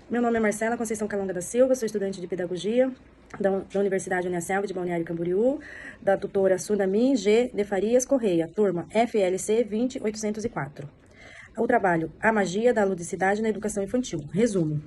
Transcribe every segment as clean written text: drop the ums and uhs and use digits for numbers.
Meu nome é Marcela Conceição Calonga da Silva, sou estudante de Pedagogia da Universidade Uniaselv de Balneário Camboriú, da tutora Sudamin G. de Farias Correia, turma FLC 20804. O trabalho A Magia da Ludicidade na Educação Infantil. Resumo.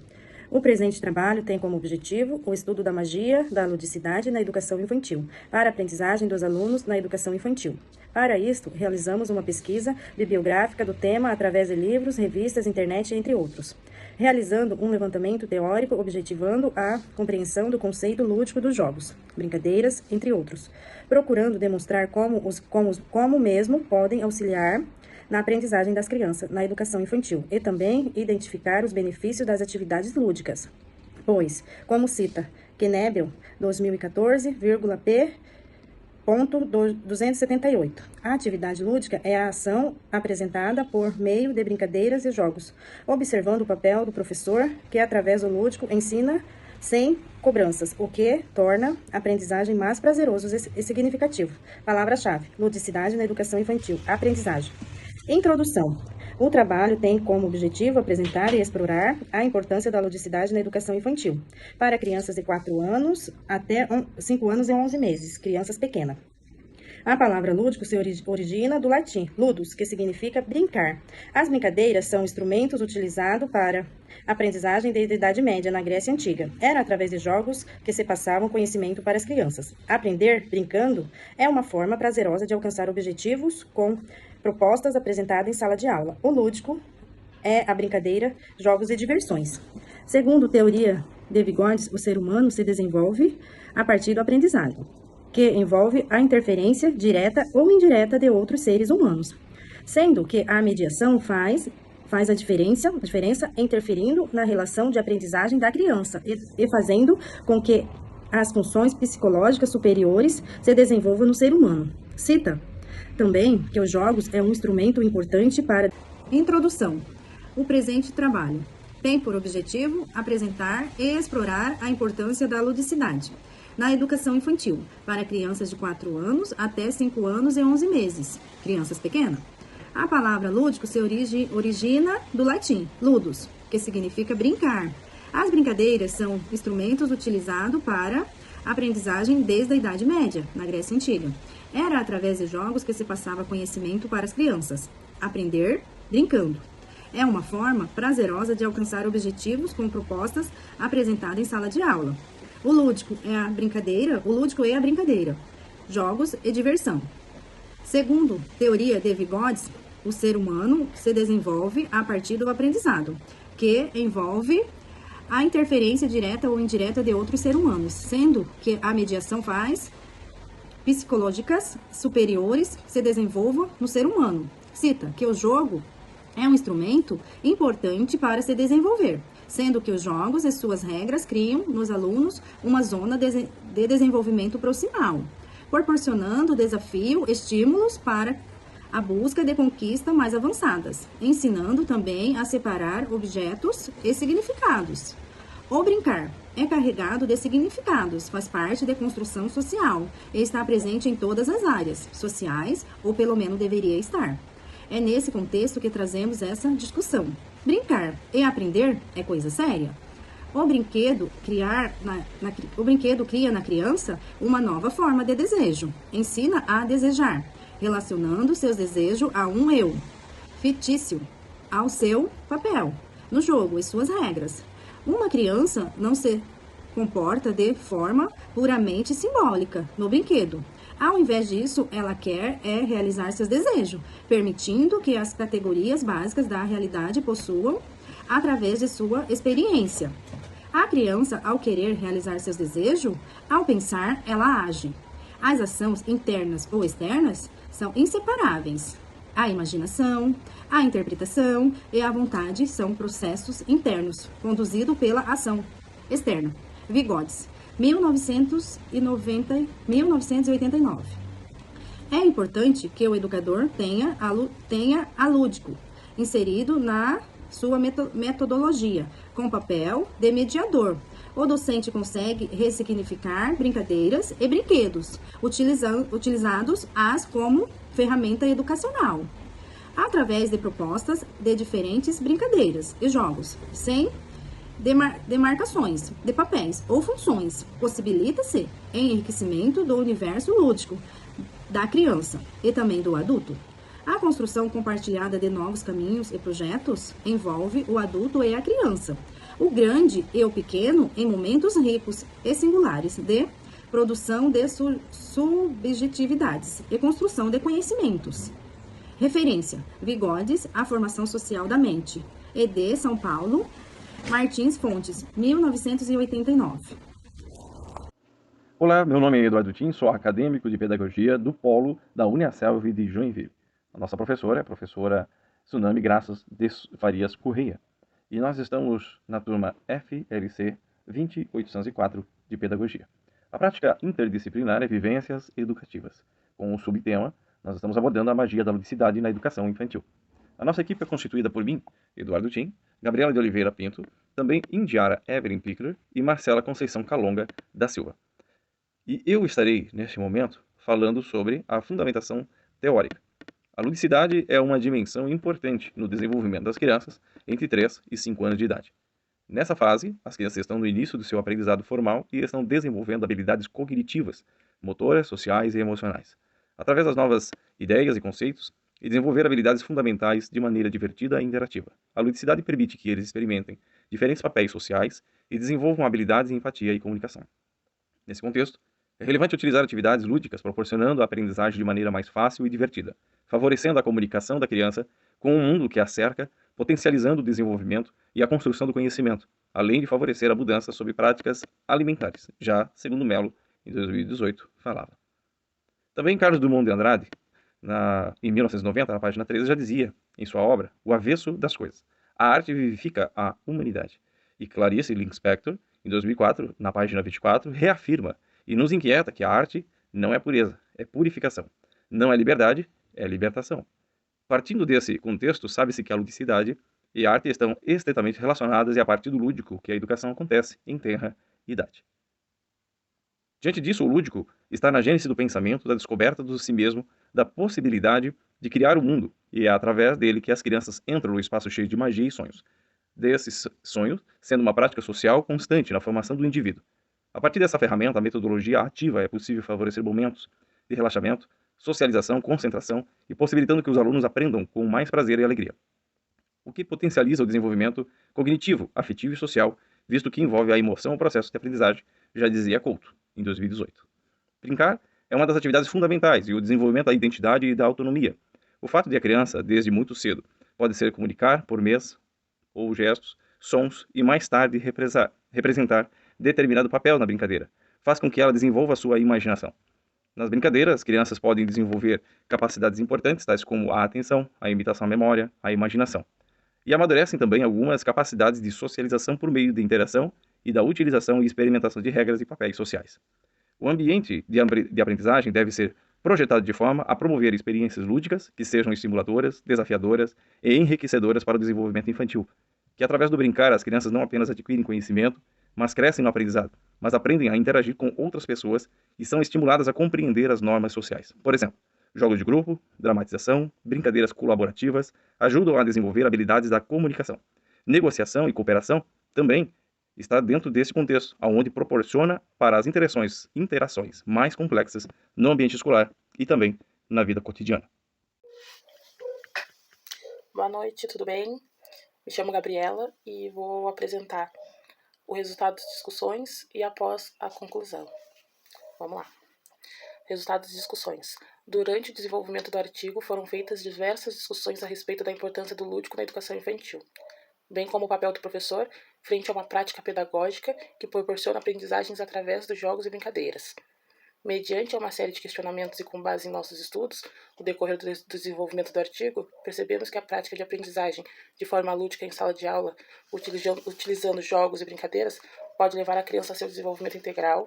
O presente trabalho tem como objetivo o estudo da magia da ludicidade na educação infantil, para a aprendizagem dos alunos na educação infantil. Para isto, realizamos uma pesquisa bibliográfica do tema através de livros, revistas, internet, entre outros, realizando um levantamento teórico objetivando a compreensão do conceito lúdico dos jogos, brincadeiras, entre outros, procurando demonstrar como mesmo podem auxiliar na aprendizagem das crianças, na educação infantil, e também identificar os benefícios das atividades lúdicas. Pois, como cita Knebel, 2014,p.278, a atividade lúdica é a ação apresentada por meio de brincadeiras e jogos, observando o papel do professor, que através do lúdico ensina sem cobranças, o que torna a aprendizagem mais prazerosa e significativo. Palavra-chave: ludicidade na educação infantil, aprendizagem. Introdução. O trabalho tem como objetivo apresentar e explorar a importância da ludicidade na educação infantil, para crianças de 4 anos até 5 anos e 11 meses, crianças pequenas. A palavra lúdico se origina do latim ludus, que significa brincar. As brincadeiras são instrumentos utilizados para aprendizagem desde a Idade Média na Grécia Antiga. Era através de jogos que se passavam conhecimento para as crianças. Aprender brincando é uma forma prazerosa de alcançar objetivos com propostas apresentadas em sala de aula. O lúdico é a brincadeira, jogos e diversões. Segundo teoria de Vygotsky, o ser humano se desenvolve a partir do aprendizado, que envolve a interferência direta ou indireta de outros seres humanos, sendo que a mediação faz a diferença interferindo na relação de aprendizagem da criança e fazendo com que as funções psicológicas superiores se desenvolvam no ser humano. Cita também que os jogos é um instrumento importante para introdução. O presente trabalho tem por objetivo apresentar e explorar a importância da ludicidade na educação infantil, para crianças de 4 anos até 5 anos e 11 meses, crianças pequenas. A palavra lúdico se origina do latim ludus, que significa brincar. As brincadeiras são instrumentos utilizados para aprendizagem desde a Idade Média, na Grécia Antiga. Era através de jogos que se passava conhecimento para as crianças. Aprender brincando. É uma forma prazerosa de alcançar objetivos com propostas apresentadas em sala de aula. O lúdico é a brincadeira, jogos e diversão. Segundo teoria de Vygotsky, o ser humano se desenvolve a partir do aprendizado, que envolve a interferência direta ou indireta de outros seres humanos, sendo que a mediação faz psicológicas superiores se desenvolvam no ser humano. Cita que o jogo é um instrumento importante para se desenvolver, sendo que os jogos e suas regras criam nos alunos uma zona de desenvolvimento proximal, proporcionando desafio, estímulos para a busca de conquistas mais avançadas, ensinando também a separar objetos e significados. O brincar é carregado de significados, faz parte da construção social e está presente em todas as áreas sociais, ou pelo menos deveria estar. É nesse contexto que trazemos essa discussão. Brincar e aprender é coisa séria? O brinquedo cria na criança uma nova forma de desejo. Ensina a desejar, relacionando seus desejos a um eu fictício, ao seu papel no jogo e suas regras. Uma criança não se comporta de forma puramente simbólica no brinquedo. Ao invés disso, ela quer realizar seus desejos, permitindo que as categorias básicas da realidade possuam através de sua experiência. A criança, ao querer realizar seus desejos, ao pensar, ela age. As ações internas ou externas são inseparáveis. A imaginação, a interpretação e a vontade são processos internos, conduzidos pela ação externa. Vygotsky, 1989. É importante que o educador tenha a lúdico inserido na sua metodologia, com papel de mediador. O docente consegue ressignificar brincadeiras e brinquedos, utilizados como ferramenta educacional, através de propostas de diferentes brincadeiras e jogos, sem demarcações de papéis ou funções. Possibilita-se enriquecimento do universo lúdico da criança e também do adulto. A construção compartilhada de novos caminhos e projetos envolve o adulto e a criança, o grande e o pequeno em momentos ricos e singulares de produção de subjetividades e construção de conhecimentos. Referência: Vigodes, A Formação Social da Mente, ED São Paulo, Martins Fontes, 1989. Olá, meu nome é Eduardo Tim, sou acadêmico de Pedagogia do Polo da Uniaselv de Joinville. A nossa professora é a professora Tsunami Graças de Farias Correia. E nós estamos na turma FLC 20804 de Pedagogia. A prática interdisciplinar é Vivências Educativas. Com o subtema, nós estamos abordando a magia da ludicidade na educação infantil. A nossa equipe é constituída por mim, Eduardo Tim, Gabriela de Oliveira Pinto, também Indiara Evelyn Pickler e Marcela Conceição Calonga da Silva. E eu estarei, neste momento, falando sobre a fundamentação teórica. A ludicidade é uma dimensão importante no desenvolvimento das crianças entre 3 e 5 anos de idade. Nessa fase, as crianças estão no início do seu aprendizado formal e estão desenvolvendo habilidades cognitivas, motoras, sociais e emocionais, através das novas ideias e conceitos, e desenvolver habilidades fundamentais de maneira divertida e interativa. A ludicidade permite que eles experimentem diferentes papéis sociais e desenvolvam habilidades em empatia e comunicação. Nesse contexto, é relevante utilizar atividades lúdicas proporcionando a aprendizagem de maneira mais fácil e divertida, favorecendo a comunicação da criança com o mundo que a cerca, potencializando o desenvolvimento e a construção do conhecimento, além de favorecer a mudança sobre práticas alimentares, já segundo Mello, em 2018, falava. Também Carlos Drummond de Andrade, em 1990, na página 13, já dizia, em sua obra, O Avesso das Coisas, a arte vivifica a humanidade. E Clarice Lispector, em 2004, na página 24, reafirma e nos inquieta que a arte não é pureza, é purificação. Não é liberdade, é libertação. Partindo desse contexto, sabe-se que a ludicidade e a arte estão estreitamente relacionadas e a partir do lúdico que a educação acontece em tenra idade. Diante disso, o lúdico está na gênese do pensamento, da descoberta do si mesmo, da possibilidade de criar o mundo, e é através dele que as crianças entram no espaço cheio de magia e sonhos. Desses sonhos, sendo uma prática social constante na formação do indivíduo. A partir dessa ferramenta, a metodologia ativa é possível favorecer momentos de relaxamento, socialização, concentração e possibilitando que os alunos aprendam com mais prazer e alegria. O que potencializa o desenvolvimento cognitivo, afetivo e social, visto que envolve a emoção ao processo de aprendizagem, já dizia Couto, em 2018. Brincar é uma das atividades fundamentais e o desenvolvimento da identidade e da autonomia. O fato de a criança, desde muito cedo, pode ser comunicar por meios ou gestos, sons e mais tarde representar determinado papel na brincadeira, faz com que ela desenvolva a sua imaginação. Nas brincadeiras, as crianças podem desenvolver capacidades importantes, tais como a atenção, a imitação à memória, a imaginação. E amadurecem também algumas capacidades de socialização por meio de interação e da utilização e experimentação de regras e papéis sociais. O ambiente de aprendizagem deve ser projetado de forma a promover experiências lúdicas que sejam estimuladoras, desafiadoras e enriquecedoras para o desenvolvimento infantil, que através do brincar as crianças não apenas adquirem conhecimento, mas crescem no aprendizado, mas aprendem a interagir com outras pessoas e são estimuladas a compreender as normas sociais. Por exemplo, jogos de grupo, dramatização, brincadeiras colaborativas ajudam a desenvolver habilidades da comunicação. Negociação e cooperação também está dentro desse contexto, onde proporciona para as interações mais complexas no ambiente escolar e também na vida cotidiana. Boa noite, tudo bem? Me chamo Gabriela e vou apresentar o resultado das discussões e após a conclusão. Vamos lá. Resultados das discussões. Durante o desenvolvimento do artigo, foram feitas diversas discussões a respeito da importância do lúdico na educação infantil, bem como o papel do professor frente a uma prática pedagógica que proporciona aprendizagens através dos jogos e brincadeiras. Mediante uma série de questionamentos e com base em nossos estudos, no decorrer do desenvolvimento do artigo, percebemos que a prática de aprendizagem de forma lúdica em sala de aula, utilizando jogos e brincadeiras, pode levar a criança a seu desenvolvimento integral,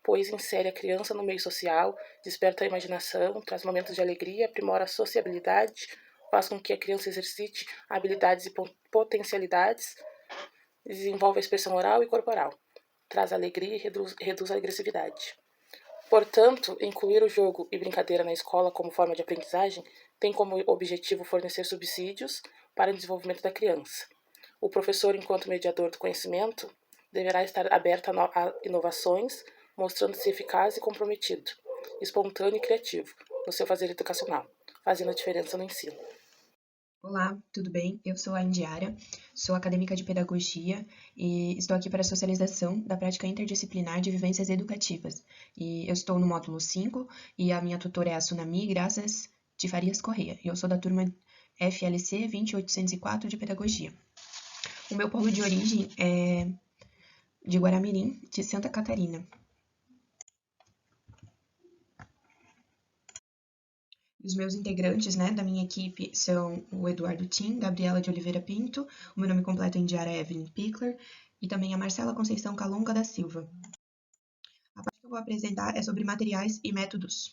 pois insere a criança no meio social, desperta a imaginação, traz momentos de alegria, aprimora a sociabilidade, faz com que a criança exercite habilidades e potencialidades, desenvolve a expressão oral e corporal, traz alegria e reduz a agressividade. Portanto, incluir o jogo e brincadeira na escola como forma de aprendizagem tem como objetivo fornecer subsídios para o desenvolvimento da criança. O professor, enquanto mediador do conhecimento, deverá estar aberto a inovações, mostrando-se eficaz e comprometido, espontâneo e criativo no seu fazer educacional, fazendo a diferença no ensino. Olá, tudo bem? Eu sou a Indiara, sou acadêmica de pedagogia e estou aqui para a socialização da prática interdisciplinar de vivências educativas. E eu estou no módulo 5 e a minha tutora é a Sunami Graças de Farias Correia. E eu sou da turma FLC 20804 de pedagogia. O meu polo de origem é de Guaramirim, de Santa Catarina. Os meus integrantes, da minha equipe são o Eduardo Tim, Gabriela de Oliveira Pinto, o meu nome completo é Indiara Evelyn Pickler e também a Marcela Conceição Calunga da Silva. A parte que eu vou apresentar é sobre materiais e métodos.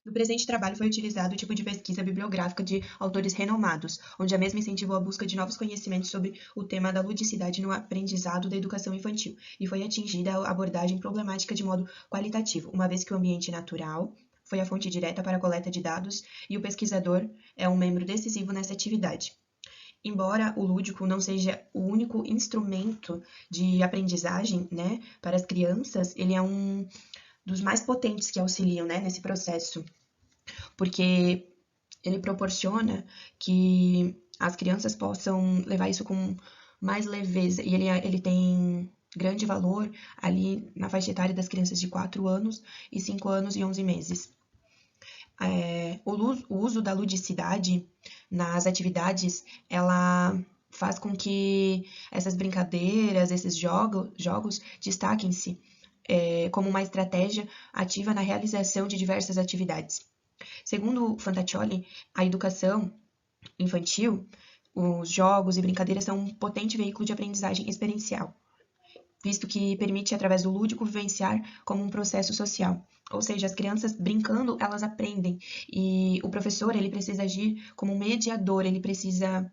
No presente trabalho foi utilizado o tipo de pesquisa bibliográfica de autores renomados, onde a mesma incentivou a busca de novos conhecimentos sobre o tema da ludicidade no aprendizado da educação infantil, e foi atingida a abordagem problemática de modo qualitativo, uma vez que o ambiente natural foi a fonte direta para a coleta de dados e o pesquisador é um membro decisivo nessa atividade. Embora o lúdico não seja o único instrumento de aprendizagem, para as crianças, ele é um dos mais potentes que auxiliam, nesse processo, porque ele proporciona que as crianças possam levar isso com mais leveza, e ele tem grande valor ali na faixa etária das crianças de 4 anos e 5 anos e 11 meses. O uso da ludicidade nas atividades, ela faz com que essas brincadeiras, esses jogos destaquem-se como uma estratégia ativa na realização de diversas atividades. Segundo Fantaccioli, a educação infantil, os jogos e brincadeiras são um potente veículo de aprendizagem experiencial, visto que permite, através do lúdico, vivenciar como um processo social. Ou seja, as crianças brincando, elas aprendem. E o professor, ele precisa agir como um mediador, ele precisa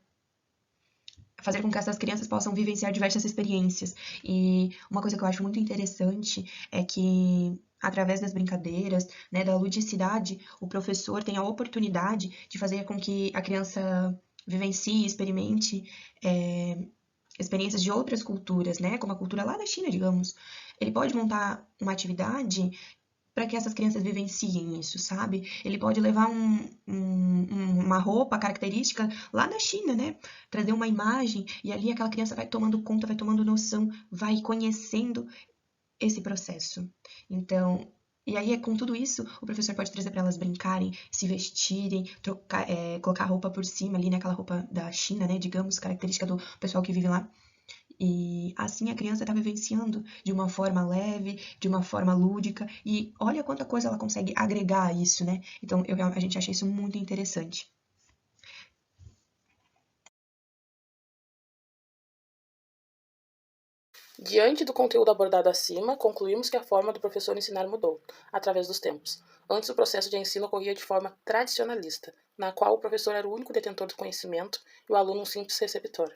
fazer com que essas crianças possam vivenciar diversas experiências. E uma coisa que eu acho muito interessante é que, através das brincadeiras, da ludicidade, o professor tem a oportunidade de fazer com que a criança vivencie, experimente experiências de outras culturas, como a cultura lá da China, digamos. Ele pode montar uma atividade para que essas crianças vivenciem isso, sabe? Ele pode levar uma roupa característica lá da China, trazer uma imagem e ali aquela criança vai tomando conta, vai tomando noção, vai conhecendo esse processo. Então, e aí, com tudo isso, o professor pode trazer para elas brincarem, se vestirem, colocar a roupa por cima ali, naquela roupa da China, digamos, característica do pessoal que vive lá. E assim a criança está vivenciando de uma forma leve, de uma forma lúdica, e olha quanta coisa ela consegue agregar a isso, Então, a gente acha isso muito interessante. Diante do conteúdo abordado acima, concluímos que a forma do professor ensinar mudou, através dos tempos. Antes, o processo de ensino ocorria de forma tradicionalista, na qual o professor era o único detentor do conhecimento e o aluno um simples receptor.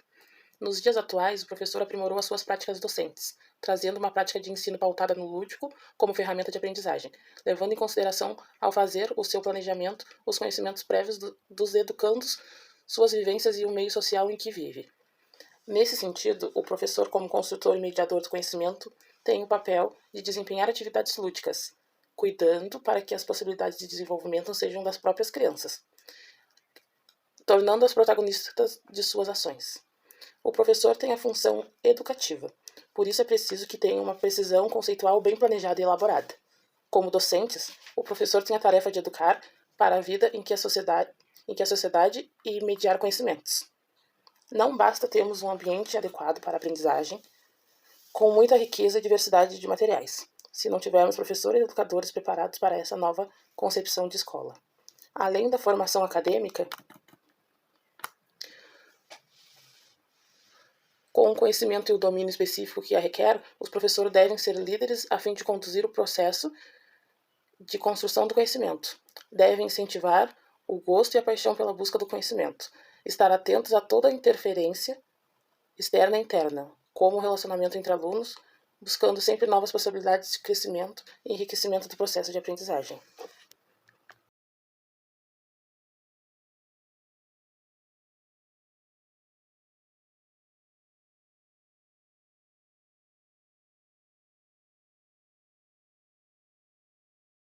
Nos dias atuais, o professor aprimorou as suas práticas docentes, trazendo uma prática de ensino pautada no lúdico como ferramenta de aprendizagem, levando em consideração, ao fazer o seu planejamento, os conhecimentos prévios dos educandos, suas vivências e o meio social em que vive. Nesse sentido, o professor, como construtor e mediador do conhecimento, tem o papel de desempenhar atividades lúdicas, cuidando para que as possibilidades de desenvolvimento sejam das próprias crianças, tornando-as protagonistas de suas ações. O professor tem a função educativa, por isso é preciso que tenha uma precisão conceitual bem planejada e elaborada. Como docentes, o professor tem a tarefa de educar para a vida em que a sociedade e mediar conhecimentos. Não basta termos um ambiente adequado para a aprendizagem, com muita riqueza e diversidade de materiais, se não tivermos professores e educadores preparados para essa nova concepção de escola. Além da formação acadêmica, com o conhecimento e o domínio específico que a requer, os professores devem ser líderes a fim de conduzir o processo de construção do conhecimento. Devem incentivar o gosto e a paixão pela busca do conhecimento, estar atentos a toda interferência externa e interna, como o relacionamento entre alunos, buscando sempre novas possibilidades de crescimento e enriquecimento do processo de aprendizagem.